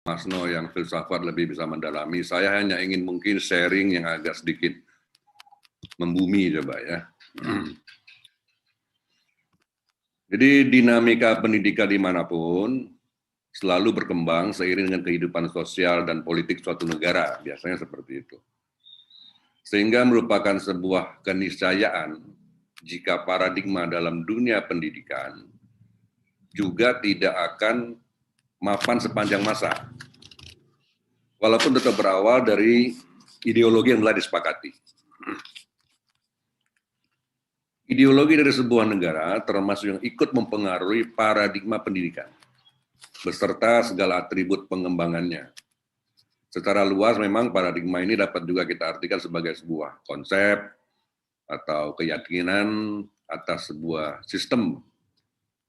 Masno yang filsafat lebih bisa mendalami. Saya hanya ingin mungkin sharing yang agak sedikit membumi coba ya. Jadi dinamika pendidikan dimanapun selalu berkembang seiring dengan kehidupan sosial dan politik suatu negara, biasanya seperti itu. Sehingga merupakan sebuah keniscayaan jika paradigma dalam dunia pendidikan juga tidak akan mapan sepanjang masa. Walaupun tetap berawal dari ideologi yang telah disepakati. Ideologi dari sebuah negara termasuk yang ikut mempengaruhi paradigma pendidikan, beserta segala atribut pengembangannya. Secara luas memang paradigma ini dapat juga kita artikan sebagai sebuah konsep atau keyakinan atas sebuah sistem,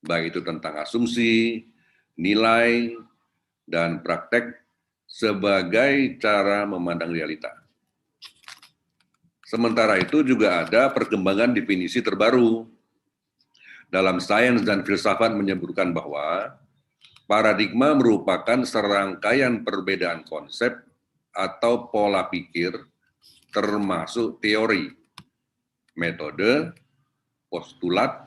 baik itu tentang asumsi, nilai, dan praktek sebagai cara memandang realita. Sementara itu juga ada perkembangan definisi terbaru. Dalam sains dan filsafat menyebutkan bahwa paradigma merupakan serangkaian perbedaan konsep atau pola pikir termasuk teori, metode, postulat,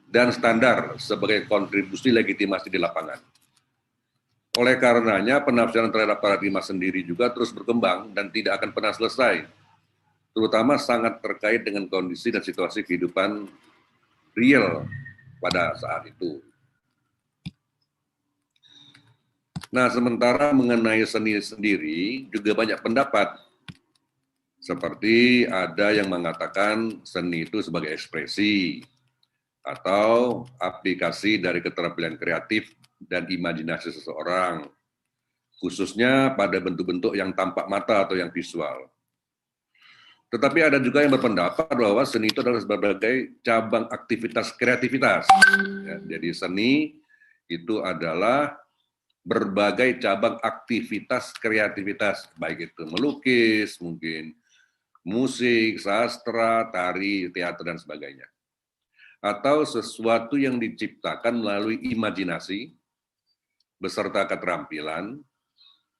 dan standar sebagai kontribusi legitimasi di lapangan. Oleh karenanya, penafsiran terhadap paradigma sendiri juga terus berkembang dan tidak akan pernah selesai, terutama sangat terkait dengan kondisi dan situasi kehidupan real pada saat itu. Nah, sementara mengenai seni sendiri juga banyak pendapat. Seperti ada yang mengatakan seni itu sebagai ekspresi atau aplikasi dari keterampilan kreatif dan imajinasi seseorang, khususnya pada bentuk-bentuk yang tampak mata atau yang visual. Tetapi ada juga yang berpendapat bahwa seni itu adalah sebagai cabang aktivitas kreativitas. Ya, jadi seni itu adalah berbagai cabang aktivitas kreativitas, baik itu melukis, mungkin musik, sastra, tari, teater, dan sebagainya. Atau sesuatu yang diciptakan melalui imajinasi beserta keterampilan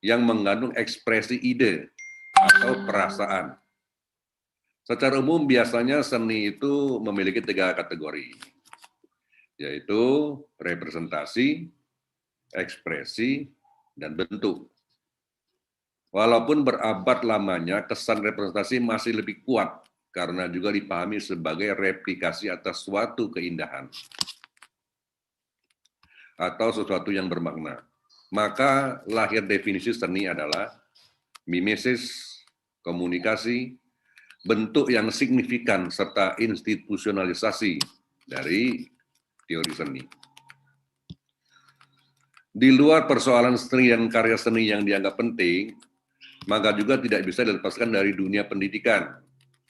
yang mengandung ekspresi ide atau perasaan. Secara umum biasanya seni itu memiliki 3 kategori, yaitu representasi, ekspresi, dan bentuk. Walaupun berabad lamanya, kesan representasi masih lebih kuat karena juga dipahami sebagai replikasi atas suatu keindahan atau sesuatu yang bermakna. Maka lahir definisi seni adalah mimesis, komunikasi, bentuk yang signifikan, serta institusionalisasi dari teori seni. Di luar persoalan seni dan karya seni yang dianggap penting, maka juga tidak bisa dilepaskan dari dunia pendidikan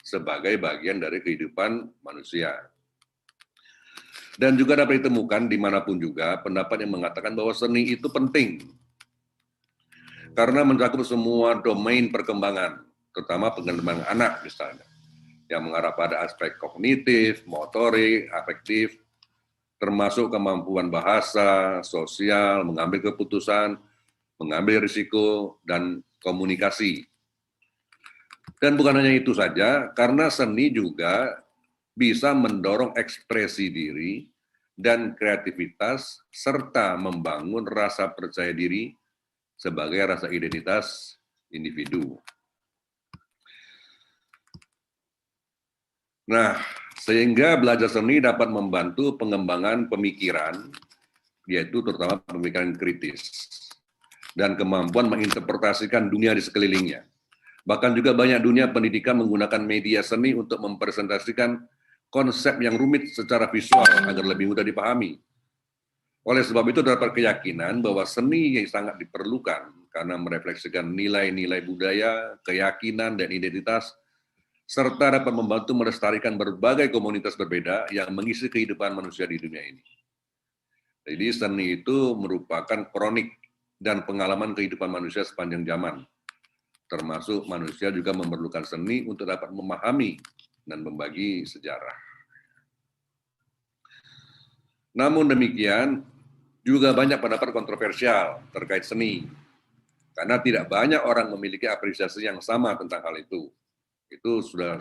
sebagai bagian dari kehidupan manusia. Dan juga dapat ditemukan dimanapun juga pendapat yang mengatakan bahwa seni itu penting karena mencakup semua domain perkembangan, terutama pengembangan anak misalnya, yang mengarah pada aspek kognitif, motorik, afektif, termasuk kemampuan bahasa, sosial, mengambil keputusan, mengambil risiko, dan komunikasi. Dan bukan hanya itu saja, karena seni juga bisa mendorong ekspresi diri dan kreativitas, serta membangun rasa percaya diri sebagai rasa identitas individu. Nah, sehingga belajar seni dapat membantu pengembangan pemikiran, yaitu terutama pemikiran kritis, dan kemampuan menginterpretasikan dunia di sekelilingnya. Bahkan juga banyak dunia pendidikan menggunakan media seni untuk mempresentasikan konsep yang rumit secara visual agar lebih mudah dipahami. Oleh sebab itu terdapat keyakinan bahwa seni yang sangat diperlukan karena merefleksikan nilai-nilai budaya, keyakinan, dan identitas, serta dapat membantu melestarikan berbagai komunitas berbeda yang mengisi kehidupan manusia di dunia ini. Jadi seni itu merupakan kronik dan pengalaman kehidupan manusia sepanjang zaman. Termasuk manusia juga memerlukan seni untuk dapat memahami dan membagi sejarah. Namun demikian, Juga banyak pendapat kontroversial terkait seni, karena tidak banyak orang memiliki apresiasi yang sama tentang hal itu. Itu sudah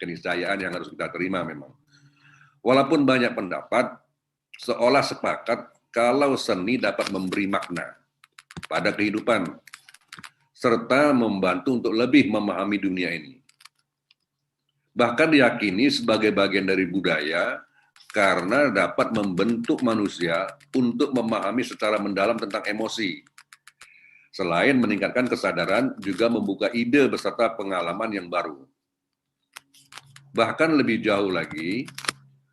keniscayaan yang harus kita terima memang. Walaupun banyak pendapat, seolah sepakat kalau seni dapat memberi makna pada kehidupan, serta membantu untuk lebih memahami dunia ini. Bahkan diyakini sebagai bagian dari budaya, karena dapat membentuk manusia untuk memahami secara mendalam tentang emosi. Selain meningkatkan kesadaran, juga membuka ide beserta pengalaman yang baru. Bahkan lebih jauh lagi,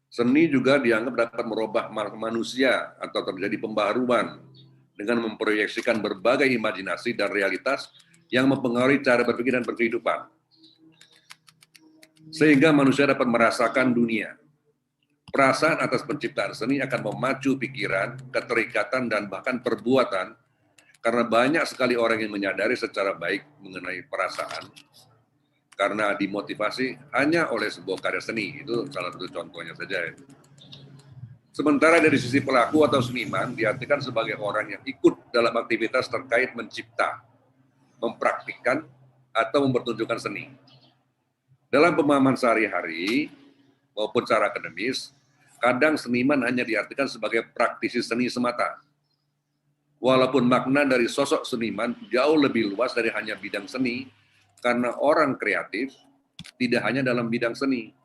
seni juga dianggap dapat merubah manusia atau terjadi pembaharuan dengan memproyeksikan berbagai imajinasi dan realitas yang mempengaruhi cara berpikir dan berkehidupan. Sehingga manusia dapat merasakan dunia. Perasaan atas penciptaan seni akan memacu pikiran, keterikatan, dan bahkan perbuatan, karena banyak sekali orang yang menyadari secara baik mengenai perasaan, karena dimotivasi hanya oleh sebuah karya seni. Itu salah satu contohnya saja. Sementara dari sisi pelaku atau seniman diartikan sebagai orang yang ikut dalam aktivitas terkait mencipta, mempraktikkan, atau mempertunjukkan seni. Dalam pemahaman sehari-hari maupun secara akademis, kadang seniman hanya diartikan sebagai praktisi seni semata. Walaupun makna dari sosok seniman jauh lebih luas dari hanya bidang seni, karena orang kreatif tidak hanya dalam bidang seni.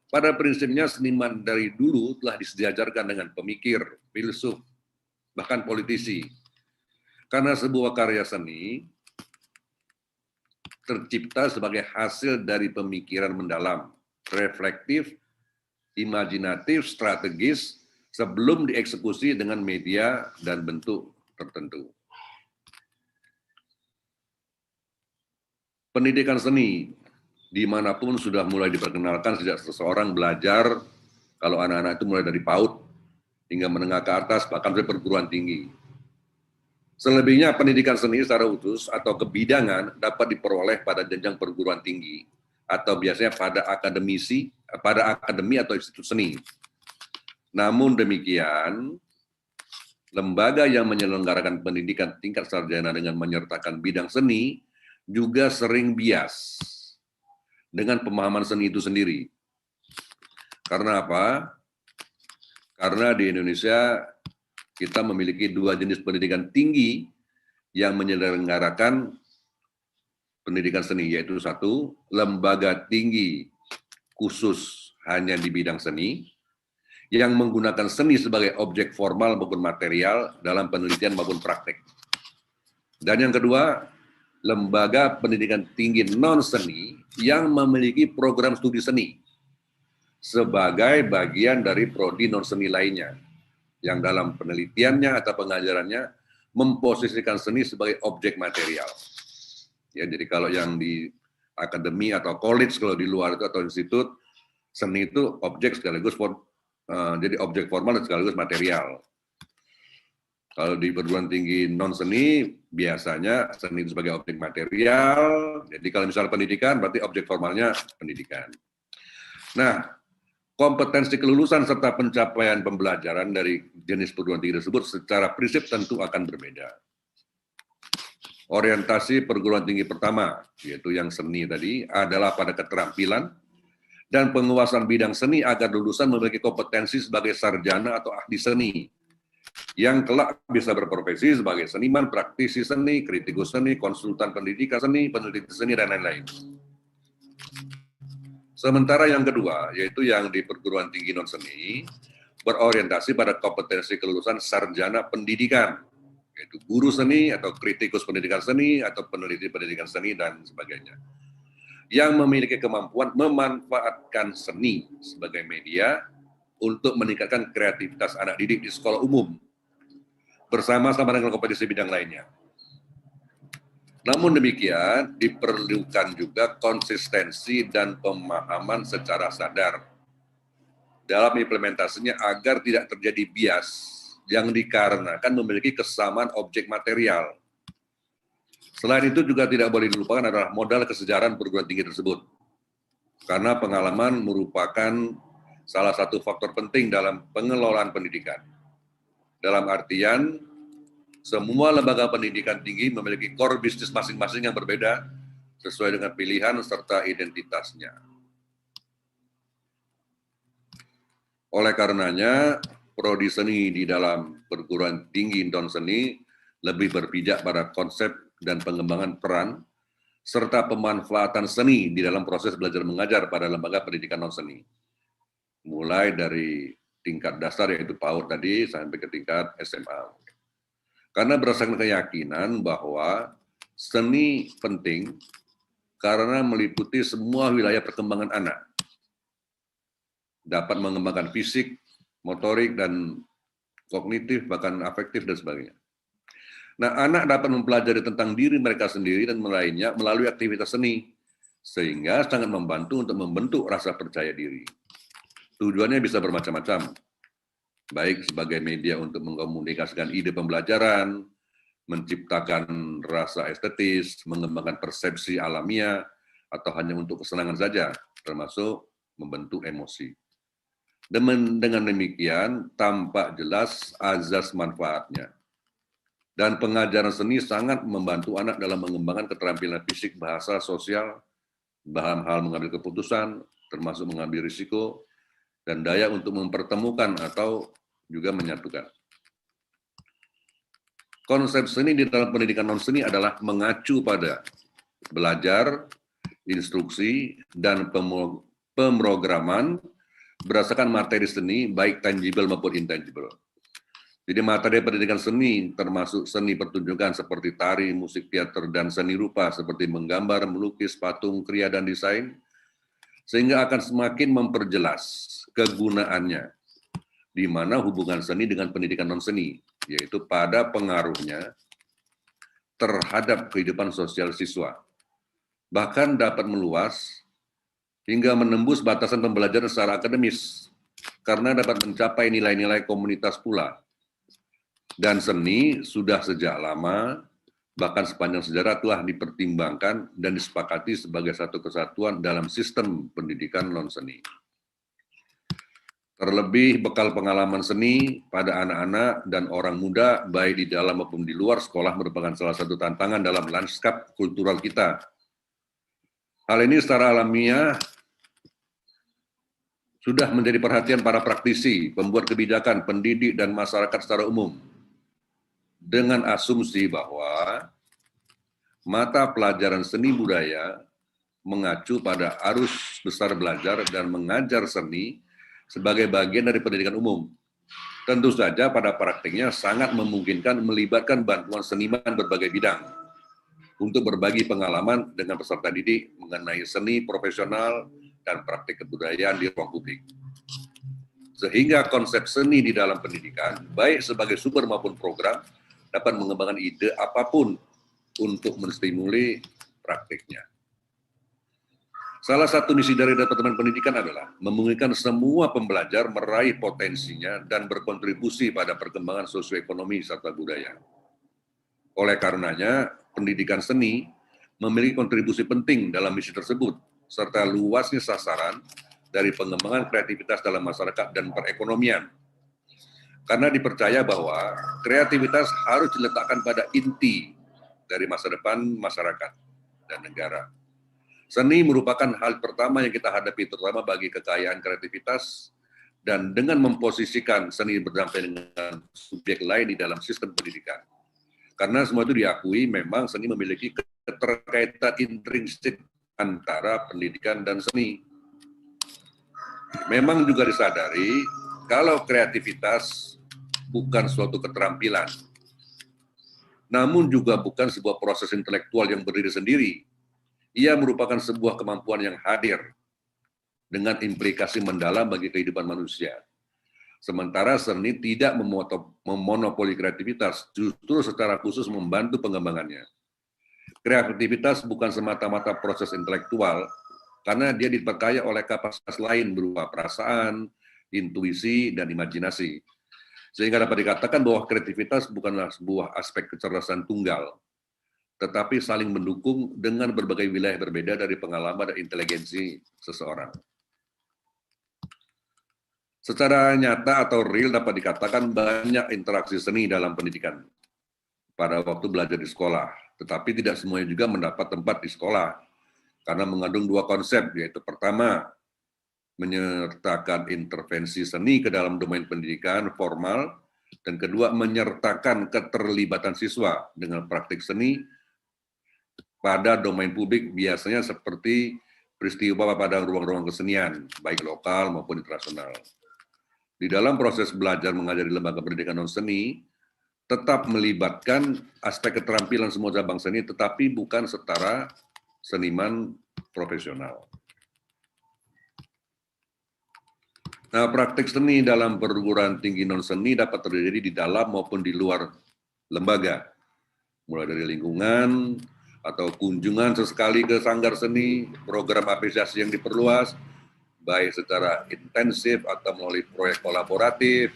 Pada prinsipnya seniman dari dulu telah disejajarkan dengan pemikir, filsuf, bahkan politisi. Karena sebuah karya seni tercipta sebagai hasil dari pemikiran mendalam, reflektif, imajinatif, strategis, sebelum dieksekusi dengan media dan bentuk tertentu. Pendidikan seni dimanapun sudah mulai diperkenalkan sejak seseorang belajar, kalau anak-anak itu mulai dari PAUD hingga menengah ke atas, bahkan sampai perguruan tinggi. Selebihnya pendidikan seni secara utus atau kebidangan dapat diperoleh pada jenjang perguruan tinggi atau biasanya pada akademi atau institut seni. Namun demikian, lembaga yang menyelenggarakan pendidikan tingkat sarjana dengan menyertakan bidang seni juga sering bias dengan pemahaman seni itu sendiri. Karena apa? Karena di Indonesia kita memiliki dua jenis pendidikan tinggi yang menyelenggarakan pendidikan seni, yaitu satu, lembaga tinggi khusus hanya di bidang seni, yang menggunakan seni sebagai objek formal maupun material dalam penelitian maupun praktek. Dan yang kedua, lembaga pendidikan tinggi non-seni yang memiliki program studi seni sebagai bagian dari prodi non-seni lainnya, yang dalam penelitiannya atau pengajarannya memposisikan seni sebagai objek material. Ya, jadi kalau yang di akademi atau college, kalau di luar itu atau institut, seni itu objek sekaligus jadi objek formal dan sekaligus material. Kalau di perguruan tinggi non seni biasanya seni itu sebagai objek material. Jadi kalau misalnya pendidikan berarti objek formalnya pendidikan. Nah, kompetensi kelulusan serta pencapaian pembelajaran dari jenis perguruan tinggi tersebut secara prinsip tentu akan berbeda. Orientasi perguruan tinggi pertama, yaitu yang seni tadi, adalah pada keterampilan dan penguasaan bidang seni agar lulusan memiliki kompetensi sebagai sarjana atau ahli seni, yang kelak bisa berprofesi sebagai seniman, praktisi seni, kritikus seni, konsultan pendidikan seni, peneliti seni, dan lain-lain. Sementara yang kedua, yaitu yang di perguruan tinggi non-seni, berorientasi pada kompetensi kelulusan sarjana pendidikan, yaitu guru seni atau kritikus pendidikan seni atau peneliti pendidikan seni dan sebagainya, yang memiliki kemampuan memanfaatkan seni sebagai media untuk meningkatkan kreativitas anak didik di sekolah umum, bersama-sama dengan kompetisi bidang lainnya. Namun demikian, diperlukan juga konsistensi dan pemahaman secara sadar dalam implementasinya agar tidak terjadi bias yang dikarenakan memiliki kesamaan objek material. Selain itu juga tidak boleh dilupakan adalah modal kesejarah perguruan tinggi tersebut. Karena pengalaman merupakan salah satu faktor penting dalam pengelolaan pendidikan. Dalam artian, semua lembaga pendidikan tinggi memiliki core bisnis masing-masing yang berbeda sesuai dengan pilihan serta identitasnya. Oleh karenanya, prodi seni di dalam perguruan tinggi non-seni lebih berpijak pada konsep dan pengembangan peran serta pemanfaatan seni di dalam proses belajar mengajar pada lembaga pendidikan non-seni. Mulai dari tingkat dasar yaitu PAUD tadi sampai ke tingkat SMA. Karena berdasarkan keyakinan bahwa seni penting karena meliputi semua wilayah perkembangan anak. Dapat mengembangkan fisik, motorik, dan kognitif, bahkan afektif, dan sebagainya. Nah, anak dapat mempelajari tentang diri mereka sendiri dan lainnya melalui aktivitas seni, sehingga sangat membantu untuk membentuk rasa percaya diri. Tujuannya bisa bermacam-macam, baik sebagai media untuk mengkomunikasikan ide pembelajaran, menciptakan rasa estetis, mengembangkan persepsi alamiah, atau hanya untuk kesenangan saja, termasuk membentuk emosi. Dengan demikian, tampak jelas azas manfaatnya. Dan pengajaran seni sangat membantu anak dalam mengembangkan keterampilan fisik, bahasa, sosial, dalam hal mengambil keputusan, termasuk mengambil risiko, dan daya untuk mempertemukan atau juga menyatukan. Konsep seni di dalam pendidikan non-seni adalah mengacu pada belajar, instruksi, dan pemrograman berdasarkan materi seni, baik tangible maupun intangible. Jadi materi pendidikan seni termasuk seni pertunjukan seperti tari, musik, teater, dan seni rupa seperti menggambar, melukis, patung, kriya, dan desain, sehingga akan semakin memperjelas kegunaannya, di mana hubungan seni dengan pendidikan non-seni, yaitu pada pengaruhnya terhadap kehidupan sosial siswa. Bahkan dapat meluas hingga menembus batasan pembelajaran secara akademis, karena dapat mencapai nilai-nilai komunitas pula. Dan seni sudah sejak lama, bahkan sepanjang sejarah telah dipertimbangkan dan disepakati sebagai satu kesatuan dalam sistem pendidikan non-seni. Terlebih bekal pengalaman seni pada anak-anak dan orang muda, baik di dalam maupun di luar sekolah, merupakan salah satu tantangan dalam lanskap kultural kita. Hal ini secara alamiah sudah menjadi perhatian para praktisi, pembuat kebijakan, pendidik, dan masyarakat secara umum, dengan asumsi bahwa mata pelajaran seni budaya mengacu pada arus besar belajar dan mengajar seni sebagai bagian dari pendidikan umum. Tentu saja pada praktiknya sangat memungkinkan melibatkan bantuan seniman berbagai bidang untuk berbagi pengalaman dengan peserta didik mengenai seni profesional dan praktik kebudayaan di ruang publik. Sehingga konsep seni di dalam pendidikan, baik sebagai sumber maupun program, dapat mengembangkan ide apapun untuk menstimuli praktiknya. Salah satu misi dari Departemen Pendidikan adalah memungkinkan semua pembelajar meraih potensinya dan berkontribusi pada perkembangan sosioekonomi serta budaya. Oleh karenanya, pendidikan seni memiliki kontribusi penting dalam misi tersebut, serta luasnya sasaran dari pengembangan kreativitas dalam masyarakat dan perekonomian. Karena dipercaya bahwa kreativitas harus diletakkan pada inti dari masa depan masyarakat dan negara. Seni merupakan hal pertama yang kita hadapi, terutama bagi kekayaan kreativitas, dan dengan memposisikan seni berdampingan dengan subjek lain di dalam sistem pendidikan. Karena semua itu diakui memang seni memiliki keterkaitan intrinsik antara pendidikan dan seni. Memang juga disadari kalau kreativitas bukan suatu keterampilan, namun juga bukan sebuah proses intelektual yang berdiri sendiri. Ia merupakan sebuah kemampuan yang hadir dengan implikasi mendalam bagi kehidupan manusia. Sementara seni tidak memonopoli kreativitas, justru secara khusus membantu pengembangannya. Kreativitas bukan semata-mata proses intelektual, karena dia diperkaya oleh kapasitas lain berupa perasaan, intuisi, dan imajinasi. Sehingga dapat dikatakan bahwa kreativitas bukanlah sebuah aspek kecerdasan tunggal, tetapi saling mendukung dengan berbagai wilayah berbeda dari pengalaman dan inteligensi seseorang. Secara nyata atau real dapat dikatakan banyak interaksi seni dalam pendidikan pada waktu belajar di sekolah, tetapi tidak semuanya juga mendapat tempat di sekolah karena mengandung dua konsep, yaitu pertama, menyertakan intervensi seni ke dalam domain pendidikan formal, dan kedua, menyertakan keterlibatan siswa dengan praktik seni pada domain publik, biasanya seperti peristiwa pada ruang-ruang kesenian, baik lokal maupun internasional. Di dalam proses belajar mengajar di lembaga pendidikan non-seni, tetap melibatkan aspek keterampilan semua cabang seni, tetapi bukan setara seniman profesional. Nah, praktik seni dalam perguruan tinggi non-seni dapat terjadi di dalam maupun di luar lembaga, mulai dari lingkungan, atau kunjungan sesekali ke sanggar seni, program apresiasi yang diperluas, baik secara intensif atau melalui proyek kolaboratif.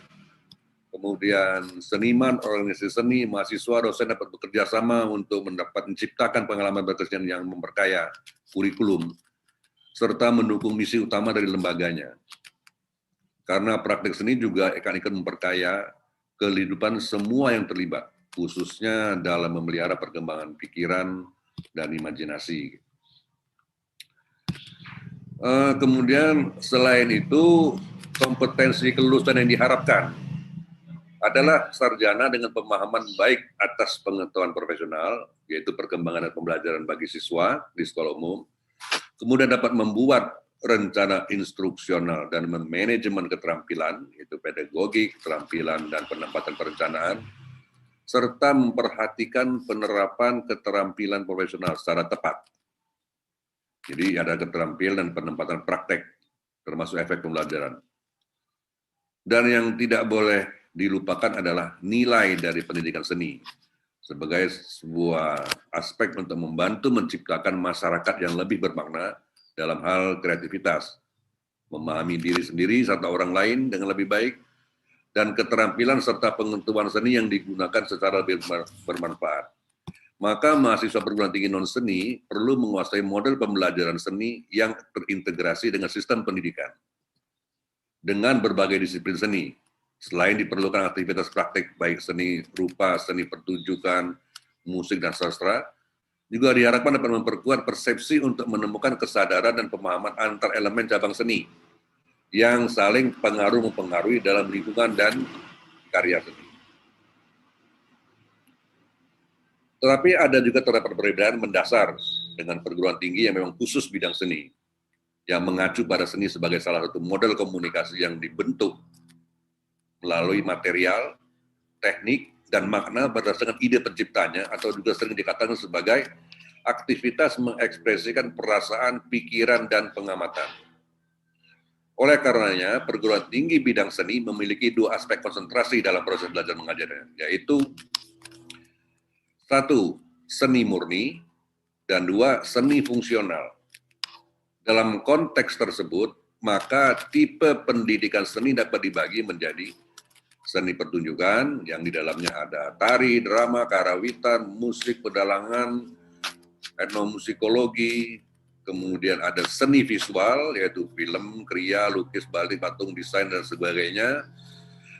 Kemudian seniman, organisasi seni, mahasiswa, dosen dapat bekerja sama untuk menciptakan pengalaman berkesenian yang memperkaya kurikulum, serta mendukung misi utama dari lembaganya. Karena praktik seni juga akan ikut memperkaya kehidupan semua yang terlibat, khususnya dalam memelihara perkembangan pikiran dan imajinasi. Kemudian selain itu, kompetensi kelulusan yang diharapkan adalah sarjana dengan pemahaman baik atas pengetahuan profesional, yaitu perkembangan dan pembelajaran bagi siswa di sekolah umum, kemudian dapat membuat rencana instruksional dan manajemen keterampilan, yaitu pedagogi, keterampilan, dan penempatan perencanaan, serta memperhatikan penerapan keterampilan profesional secara tepat. Jadi ada keterampilan dan penempatan praktek, termasuk efek pembelajaran. Dan yang tidak boleh dilupakan adalah nilai dari pendidikan seni sebagai sebuah aspek untuk membantu menciptakan masyarakat yang lebih bermakna dalam hal kreativitas, memahami diri sendiri serta orang lain dengan lebih baik, dan keterampilan serta pengetahuan seni yang digunakan secara lebih bermanfaat. Maka mahasiswa perguruan tinggi non-seni perlu menguasai model pembelajaran seni yang terintegrasi dengan sistem pendidikan. Dengan berbagai disiplin seni, selain diperlukan aktivitas praktik baik seni rupa, seni pertunjukan, musik, dan sastra, juga diharapkan dapat memperkuat persepsi untuk menemukan kesadaran dan pemahaman antar elemen cabang seni yang saling mempengaruhi dalam lingkungan dan karya seni. Tetapi ada juga terdapat perbedaan mendasar dengan perguruan tinggi yang memang khusus bidang seni, yang mengacu pada seni sebagai salah satu model komunikasi yang dibentuk melalui material, teknik, dan makna berdasarkan ide penciptanya, atau juga sering dikatakan sebagai aktivitas mengekspresikan perasaan, pikiran, dan pengamatan. Oleh karenanya, perguruan tinggi bidang seni memiliki dua aspek konsentrasi dalam proses belajar mengajarnya, yaitu satu, seni murni, dan dua, seni fungsional. Dalam konteks tersebut, maka tipe pendidikan seni dapat dibagi menjadi seni pertunjukan, yang di dalamnya ada tari, drama, karawitan, musik, pedalangan, etnomusikologi, kemudian ada seni visual, yaitu film, kriya, lukis, batik, patung, desain, dan sebagainya.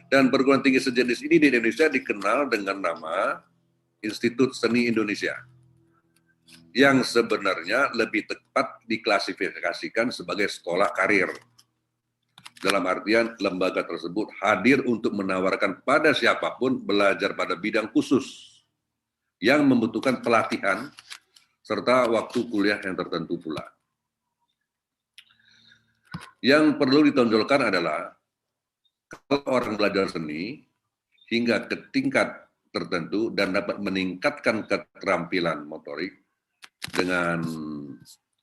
Dan perguruan tinggi sejenis ini di Indonesia dikenal dengan nama Institut Seni Indonesia, yang sebenarnya lebih tepat diklasifikasikan sebagai sekolah karir. Dalam artian lembaga tersebut hadir untuk menawarkan pada siapapun belajar pada bidang khusus yang membutuhkan pelatihan serta waktu kuliah yang tertentu pula. Yang perlu ditonjolkan adalah kalau orang belajar seni hingga ke tingkat tertentu dan dapat meningkatkan keterampilan motorik dengan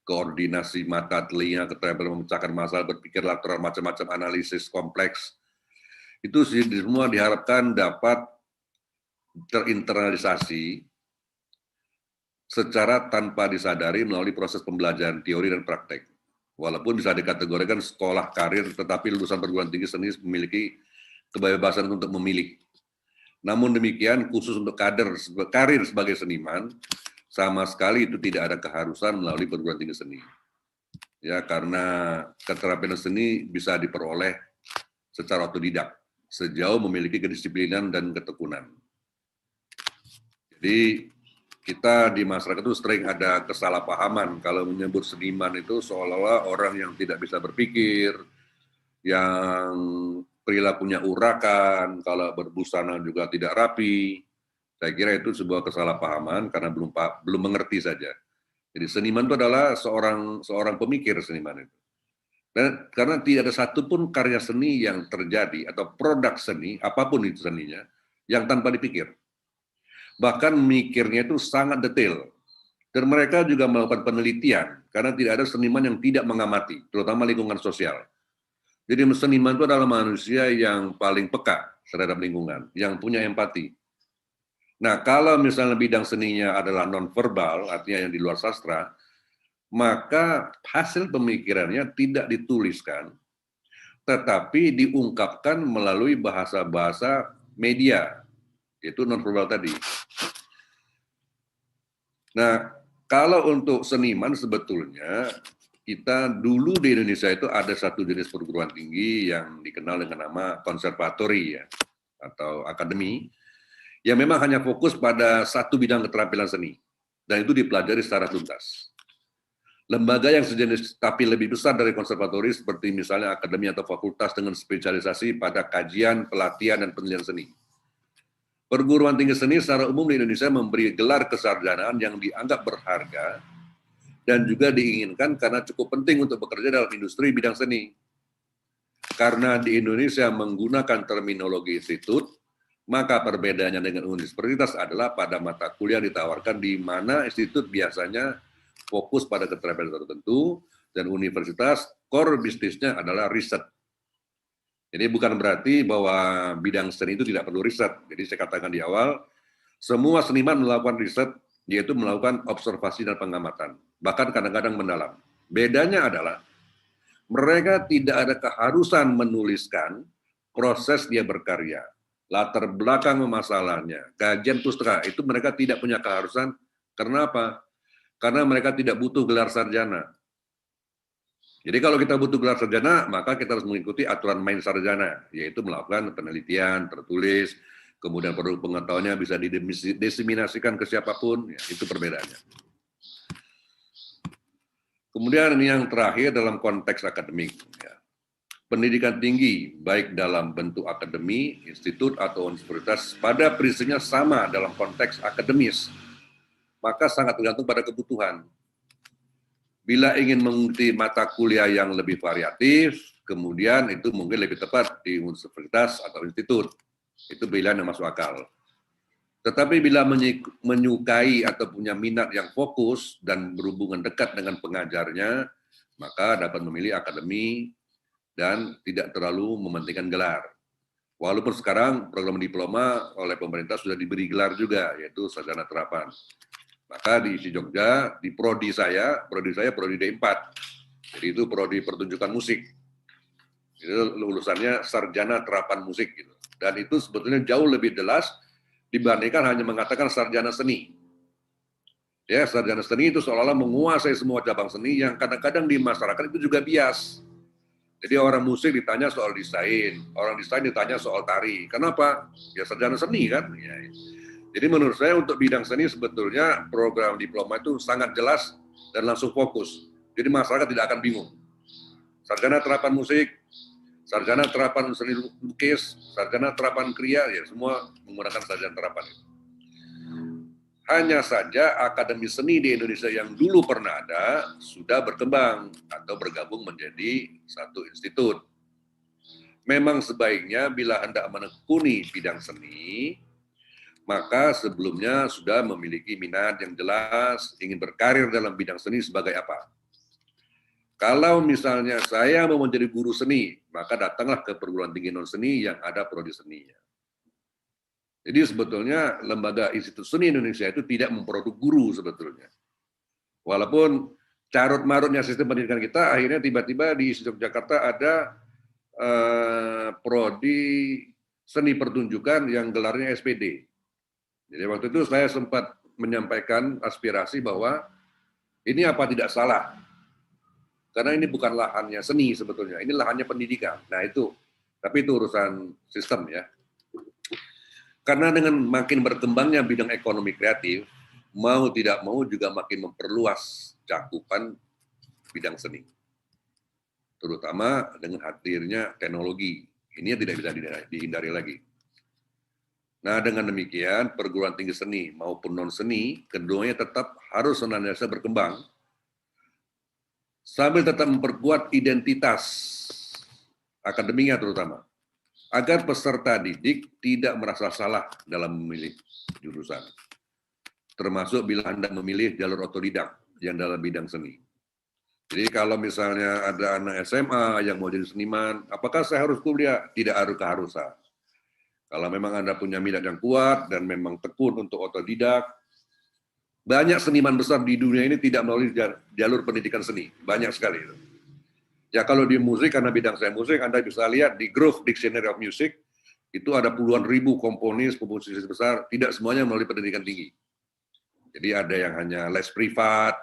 koordinasi mata, telinga, keterampilan memecahkan masalah, berpikir lateral, macam-macam analisis kompleks, itu semua diharapkan dapat terinternalisasi secara tanpa disadari melalui proses pembelajaran teori dan praktek. Walaupun bisa dikategorikan sekolah karir, tetapi lulusan perguruan tinggi seni memiliki kebebasan untuk memilih. Namun demikian, khusus untuk karir sebagai seniman, sama sekali itu tidak ada keharusan melalui perguruan tinggi seni. Ya, karena keterampilan seni bisa diperoleh secara otodidak, sejauh memiliki kedisiplinan dan ketekunan. Jadi kita di masyarakat itu sering ada kesalahpahaman kalau menyebut seniman itu seolah-olah orang yang tidak bisa berpikir, yang perilakunya urakan, kalau berbusana juga tidak rapi. Saya kira itu sebuah kesalahpahaman karena belum mengerti saja. Jadi seniman itu adalah seorang pemikir, seniman itu. Dan karena tidak ada satupun karya seni yang terjadi atau produk seni, apapun itu seninya, yang tanpa dipikir. Bahkan mikirnya itu sangat detail. Dan mereka juga melakukan penelitian, karena tidak ada seniman yang tidak mengamati, terutama lingkungan sosial. Jadi seniman itu adalah manusia yang paling peka terhadap lingkungan, yang punya empati. Nah, kalau misalnya bidang seninya adalah non-verbal, artinya yang di luar sastra, maka hasil pemikirannya tidak dituliskan, tetapi diungkapkan melalui bahasa-bahasa media, yaitu non-verbal tadi. Nah, kalau untuk seniman sebetulnya, kita dulu di Indonesia itu ada satu jenis perguruan tinggi yang dikenal dengan nama konservatori ya, atau akademi, yang memang hanya fokus pada satu bidang keterampilan seni, dan itu dipelajari secara tuntas. Lembaga yang sejenis tapi lebih besar dari konservatori seperti misalnya akademi atau fakultas dengan spesialisasi pada kajian, pelatihan, dan penelitian seni. Perguruan tinggi seni secara umum di Indonesia memberi gelar kesarjanaan yang dianggap berharga dan juga diinginkan karena cukup penting untuk bekerja dalam industri bidang seni. Karena di Indonesia menggunakan terminologi institut, maka perbedaannya dengan universitas adalah pada mata kuliah ditawarkan di mana institut biasanya fokus pada keterampilan tertentu, dan universitas core bisnisnya adalah riset. Jadi bukan berarti bahwa bidang seni itu tidak perlu riset. Jadi saya katakan di awal, semua seniman melakukan riset, yaitu melakukan observasi dan pengamatan, bahkan kadang-kadang mendalam. Bedanya adalah mereka tidak ada keharusan menuliskan proses dia berkarya, latar belakang masalahnya, kajian pustaka, itu mereka tidak punya keharusan. Karena apa? Karena mereka tidak butuh gelar sarjana. Jadi kalau kita butuh gelar sarjana, maka kita harus mengikuti aturan main sarjana, yaitu melakukan penelitian tertulis, kemudian produk pengetahuannya bisa didiseminasikan ke siapapun, ya, itu perbedaannya. Kemudian yang terakhir dalam konteks akademik, ya. Pendidikan tinggi, baik dalam bentuk akademi, institut, atau universitas, pada prinsipnya sama dalam konteks akademis, maka sangat tergantung pada kebutuhan. Bila ingin mengikuti mata kuliah yang lebih variatif, kemudian itu mungkin lebih tepat di universitas atau institut. Itu pilihan yang masuk akal. Tetapi bila menyukai atau punya minat yang fokus dan berhubungan dekat dengan pengajarnya, maka dapat memilih akademi dan tidak terlalu mementingkan gelar. Walaupun sekarang program diploma oleh pemerintah sudah diberi gelar juga, yaitu sarjana terapan. Maka di Jogja, di prodi saya prodi D4. Jadi itu prodi pertunjukan musik. Itu lulusannya sarjana terapan musik gitu. Dan itu sebetulnya jauh lebih jelas dibandingkan hanya mengatakan sarjana seni. Ya, sarjana seni itu seolah-olah menguasai semua cabang seni yang kadang-kadang di masyarakat itu juga bias. Jadi orang musik ditanya soal desain, orang desain ditanya soal tari. Kenapa? Ya sarjana seni kan. Ya. Jadi menurut saya untuk bidang seni sebetulnya program diploma itu sangat jelas dan langsung fokus. Jadi masyarakat tidak akan bingung. Sarjana terapan musik, sarjana terapan seni lukis, sarjana terapan kriya, ya semua menggunakan sarjana terapan. Hanya saja akademi seni di Indonesia yang dulu pernah ada sudah berkembang atau bergabung menjadi satu institut. Memang sebaiknya bila hendak menekuni bidang seni, maka sebelumnya sudah memiliki minat yang jelas, ingin berkarir dalam bidang seni sebagai apa. Kalau misalnya saya mau menjadi guru seni, maka datanglah ke perguruan tinggi non seni yang ada prodi seninya. Jadi sebetulnya lembaga Institut Seni Indonesia itu tidak memproduk guru sebetulnya. Walaupun carut marutnya sistem pendidikan kita, akhirnya tiba-tiba di Yogyakarta ada prodi seni pertunjukan yang gelarnya SPD. Jadi waktu itu saya sempat menyampaikan aspirasi bahwa ini apa tidak salah, karena ini bukan lahannya seni sebetulnya, ini lahannya pendidikan. Nah itu, Tapi itu urusan sistem ya. Karena dengan makin berkembangnya bidang ekonomi kreatif, mau tidak mau juga makin memperluas cakupan bidang seni. Terutama dengan hadirnya teknologi. Ini yang tidak bisa dihindari lagi. Nah, dengan demikian, perguruan tinggi seni maupun non-seni, keduanya tetap harus senantiasa berkembang, sambil tetap memperkuat identitas akademiknya terutama, agar peserta didik tidak merasa salah dalam memilih jurusan, termasuk bila Anda memilih jalur otodidak yang dalam bidang seni. Jadi kalau misalnya ada anak SMA yang mau jadi seniman, apakah saya harus kuliah? Tidak harus keharusan. Kalau memang Anda punya minat yang kuat dan memang tekun untuk otodidak, banyak seniman besar di dunia ini tidak melalui jalur pendidikan seni. Banyak sekali. Ya kalau di musik, karena bidang saya musik, Anda bisa lihat di Grove Dictionary of Music, itu ada puluhan ribu komponis besar, tidak semuanya melalui pendidikan tinggi. Jadi ada yang hanya les privat,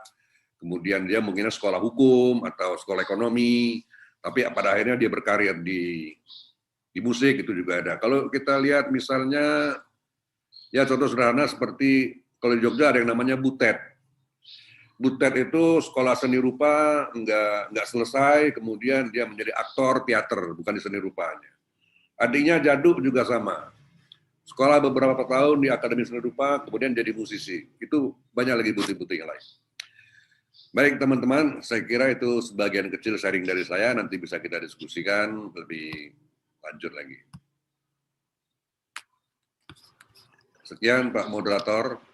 kemudian dia mungkin sekolah hukum atau sekolah ekonomi, tapi pada akhirnya dia berkarir di musik, itu juga ada. Kalau kita lihat misalnya, ya contoh sederhana seperti kalau di Jogja ada yang namanya Butet. Butet itu sekolah seni rupa nggak selesai, kemudian dia menjadi aktor teater, bukan di seni rupanya. Adiknya Jaduk juga sama. Sekolah beberapa tahun di Akademi Seni Rupa, kemudian jadi musisi. Itu banyak lagi bukti-bukti yang lain. Baik teman-teman, saya kira itu sebagian kecil sharing dari saya, nanti bisa kita diskusikan lebih lanjut lagi. Sekian Pak Moderator.